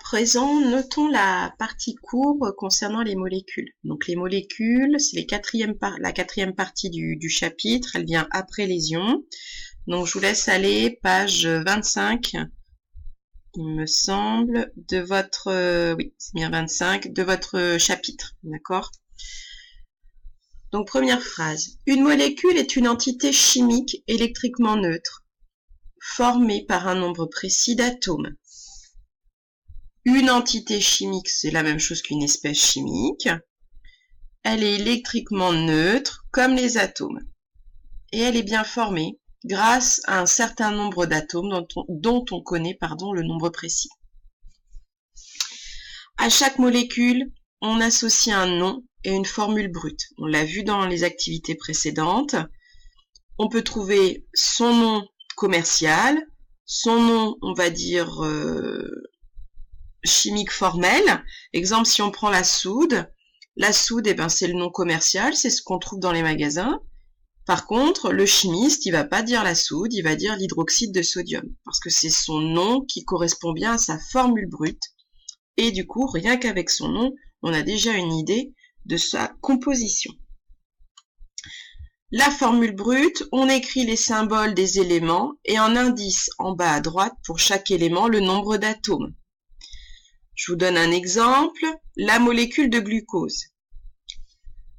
présent, notons la partie cours concernant les molécules. Donc les molécules, c'est la quatrième partie du chapitre, elle vient après les ions. Donc je vous laisse aller page 25, il me semble, de votre, oui, c'est bien 25, de votre chapitre, d'accord? Donc première phrase. Une molécule est une entité chimique électriquement neutre, formée par un nombre précis d'atomes. Une entité chimique, c'est la même chose qu'une espèce chimique. Elle est électriquement neutre, comme les atomes. Et elle est bien formée grâce à un certain nombre d'atomes dont on connaît le nombre précis. À chaque molécule, on associe un nom et une formule brute. On l'a vu dans les activités précédentes. On peut trouver son nom commercial, son nom, on va dire, chimique formel. Exemple, si on prend la soude, c'est le nom commercial, c'est ce qu'on trouve dans les magasins. Par contre, le chimiste, il va pas dire la soude, il va dire l'hydroxyde de sodium, parce que c'est son nom qui correspond bien à sa formule brute. Et du coup, rien qu'avec son nom, on a déjà une idée de sa composition. La formule brute, on écrit les symboles des éléments et en indice en bas à droite pour chaque élément le nombre d'atomes. Je vous donne un exemple, la molécule de glucose.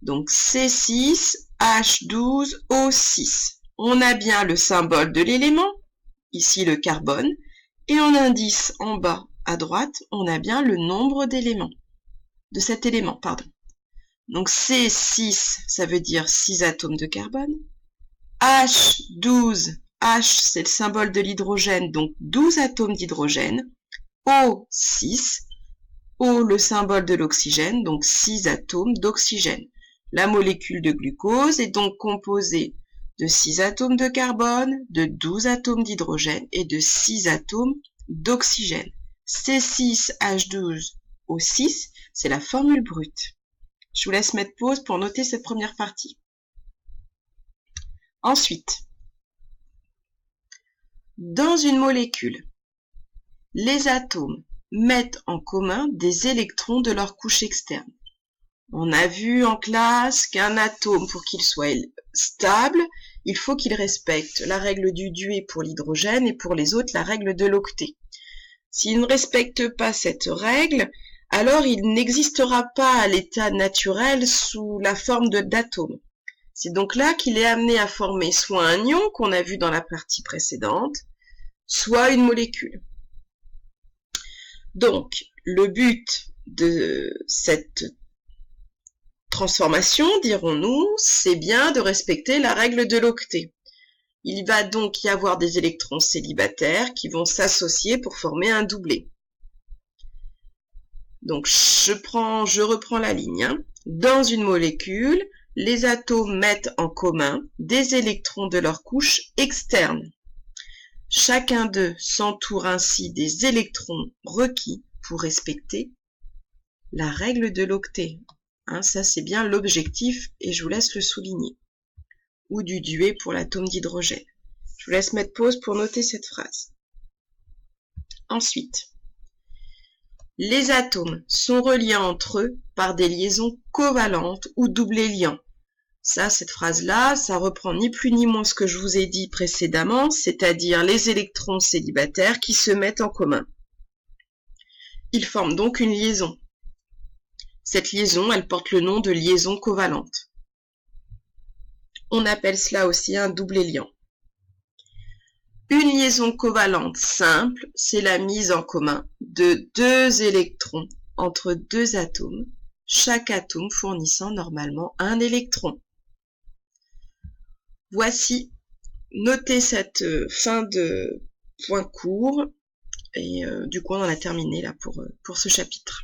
Donc C6H12O6. On a bien le symbole de l'élément, ici le carbone, et en indice en bas à droite, on a bien le nombre d'éléments, de cet élément, pardon. Donc C6, ça veut dire 6 atomes de carbone. H12, H c'est le symbole de l'hydrogène, donc 12 atomes d'hydrogène. O6, O le symbole de l'oxygène, donc 6 atomes d'oxygène. La molécule de glucose est donc composée de 6 atomes de carbone, de 12 atomes d'hydrogène et de 6 atomes d'oxygène. C6H12O6, c'est la formule brute. Je vous laisse mettre pause pour noter cette première partie. Ensuite, dans une molécule, les atomes mettent en commun des électrons de leur couche externe. On a vu en classe qu'un atome, pour qu'il soit stable, il faut qu'il respecte la règle du Dewey pour l'hydrogène et pour les autres la règle de l'octet. S'il ne respecte pas cette règle, alors il n'existera pas à l'état naturel sous la forme d'atome. C'est donc là qu'il est amené à former soit un ion, qu'on a vu dans la partie précédente, soit une molécule. Donc, le but de cette transformation, dirons-nous, c'est bien de respecter la règle de l'octet. Il va donc y avoir des électrons célibataires qui vont s'associer pour former un doublet. Donc, je reprends la ligne. Dans une molécule, les atomes mettent en commun des électrons de leur couche externe. Chacun d'eux s'entoure ainsi des électrons requis pour respecter la règle de l'octet. Ça, c'est bien l'objectif et je vous laisse le souligner. Ou du Dewey pour l'atome d'hydrogène. Je vous laisse mettre pause pour noter cette phrase. Ensuite, les atomes sont reliés entre eux par des liaisons covalentes ou doublés liants. Cette phrase-là, ça reprend ni plus ni moins ce que je vous ai dit précédemment, c'est-à-dire les électrons célibataires qui se mettent en commun. Ils forment donc une liaison. Cette liaison, elle porte le nom de liaison covalente. On appelle cela aussi un doublé liant. Une liaison covalente simple, c'est la mise en commun de deux électrons entre deux atomes, chaque atome fournissant normalement un électron. Voici, notez cette fin de point court, et du coup on en a terminé là pour ce chapitre.